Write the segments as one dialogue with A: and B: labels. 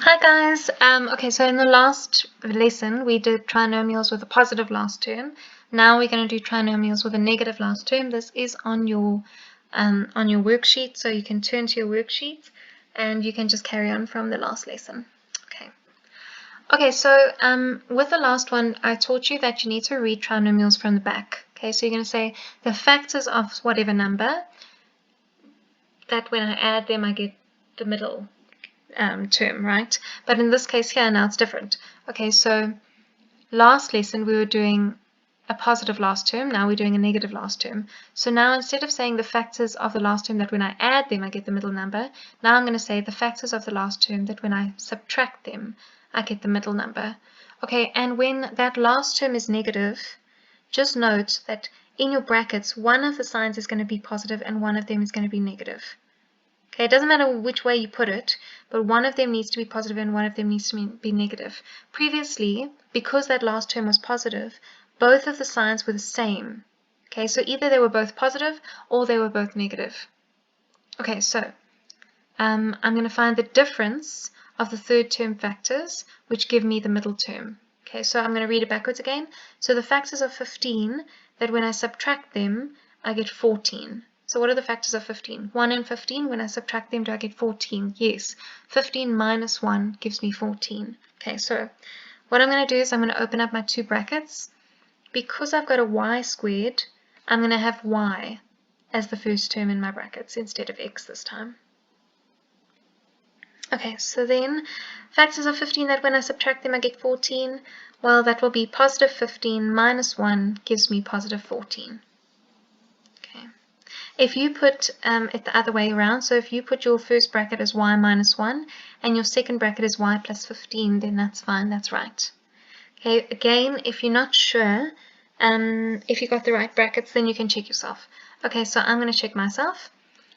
A: Hi guys. Okay, so in the last lesson we did trinomials with a positive last term. Now we're going to do trinomials with a negative last term. This is on your worksheet, so you can turn to your worksheet and you can just carry on from the last lesson. Okay, so with the last one, I taught you that you need to read trinomials from the back. Okay, so you're going to say the factors of whatever number, that when I add them I get the middle term, right? But in this case here, now it's different. Okay, so last lesson we were doing a positive last term, now we're doing a negative last term. So now instead of saying the factors of the last term that when I add them I get the middle number, now I'm going to say the factors of the last term that when I subtract them I get the middle number. Okay, and when that last term is negative, just note that in your brackets one of the signs is going to be positive and one of them is going to be negative. Okay, it doesn't matter which way you put it, but one of them needs to be positive and one of them needs to be negative. Previously, because that last term was positive, both of the signs were the same. Okay, so either they were both positive or they were both negative. Okay, so I'm going to find the difference of the third term factors, which give me the middle term. Okay, so I'm going to read it backwards again. So the factors of 15, that when I subtract them, I get 14. So what are the factors of 15? 1 and 15, when I subtract them, do I get 14? Yes. 15 minus 1 gives me 14. Okay, so what I'm going to do is I'm going to open up my two brackets. Because I've got a y squared, I'm going to have y as the first term in my brackets instead of x this time. Okay, so then factors of 15 that when I subtract them I get 14. Well, that will be positive 15 minus 1 gives me positive 14. If you put it the other way around, so if you put your first bracket as y minus 1 and your second bracket is y plus 15, then that's fine, that's right. Okay, again, if you're not sure if you got the right brackets, then you can check yourself. Okay, so I'm going to check myself.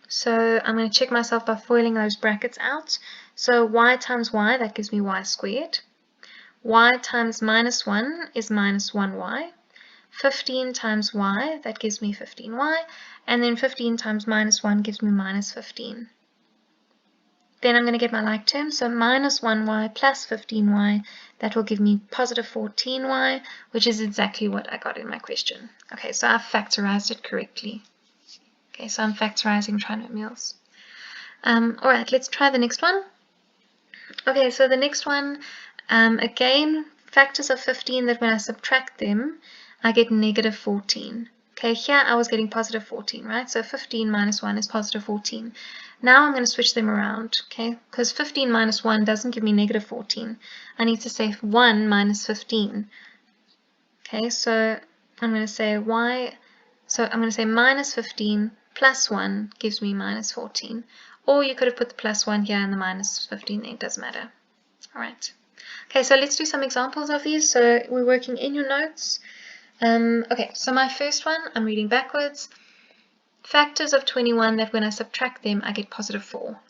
A: So I'm going to check myself by foiling those brackets out. So y times y, that gives me y squared. Y times minus 1 is minus 1y. 15 times y, that gives me 15y, and then 15 times minus 1 gives me minus 15. Then I'm going to get my like term, so minus 1y plus 15y, that will give me positive 14y, which is exactly what I got in my question. Okay, so I've factorized it correctly. Okay, so I'm factorizing trinomials. Alright, let's try the next one. Okay, so the next one, again, factors of 15 that when I subtract them, I get negative 14. Okay, here I was getting positive 14, right? So 15 minus 1 is positive 14. Now I'm going to switch them around, okay? Because 15 minus 1 doesn't give me negative 14. I need to say 1 minus 15. Okay, so I'm going to say minus 15 plus 1 gives me minus 14. Or you could have put the plus 1 here and the minus 15 there, it doesn't matter. Alright. Okay, so let's do some examples of these. So we're working in your notes. Okay, so my first one, I'm reading backwards. Factors of 21 that when I subtract them, I get positive 4.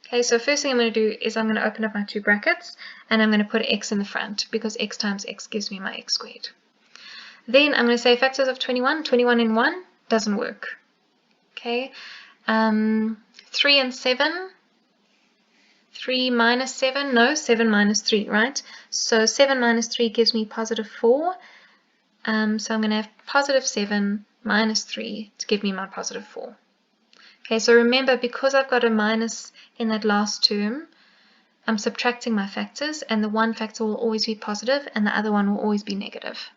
A: Okay, so first thing I'm going to do is I'm going to open up my two brackets and I'm going to put an x in the front because x times x gives me my x squared. Then I'm going to say factors of 21. 21 in 1 doesn't work. Okay, 3 and 7. 3 minus 7, no, 7 minus 3, right? So 7 minus 3 gives me positive 4. So I'm going to have positive 7 minus 3 to give me my positive 4. Okay, so remember, because I've got a minus in that last term, I'm subtracting my factors, and the one factor will always be positive, and the other one will always be negative.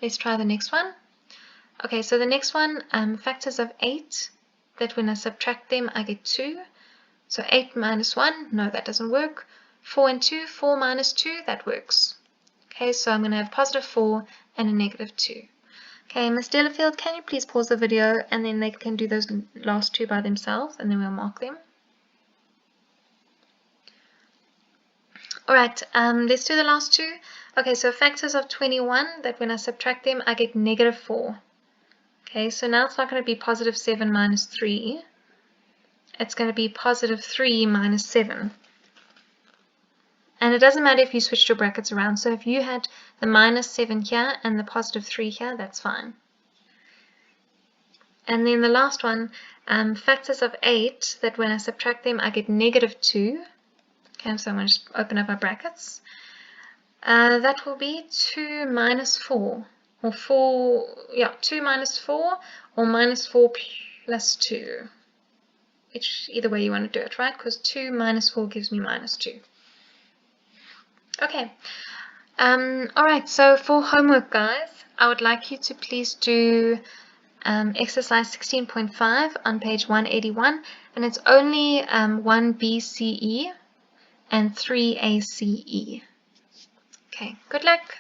A: Let's try the next one. Okay, so the next one, factors of 8, that when I subtract them, I get 2. So 8 minus 1, no, that doesn't work. 4 and 2, 4 minus 2, that works. Okay, so I'm going to have positive 4 and a negative 2. Okay, Ms. Delafield, can you please pause the video and then they can do those last two by themselves and then we'll mark them. Alright, let's do the last two. Okay, so factors of 21, that when I subtract them, I get negative 4. Okay, so now it's not going to be positive 7 minus 3. It's going to be positive 3 minus 7. And it doesn't matter if you switched your brackets around. So if you had the minus 7 here and the positive 3 here, that's fine. And then the last one, factors of 8, that when I subtract them, I get negative 2. Okay, so I'm going to just open up our brackets. That will be 2 minus 4, or 4, yeah, 2 minus 4, or minus 4 plus 2. Either way you want to do it, right? Because 2 minus 4 gives me minus 2. Okay. Alright, so for homework, guys, I would like you to please do exercise 16.5 on page 181, and it's only 1 BCE and 3 ACE. Okay, good luck.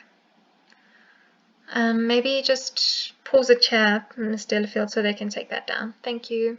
A: Maybe just pause the chair, Ms. Delafield, so they can take that down. Thank you.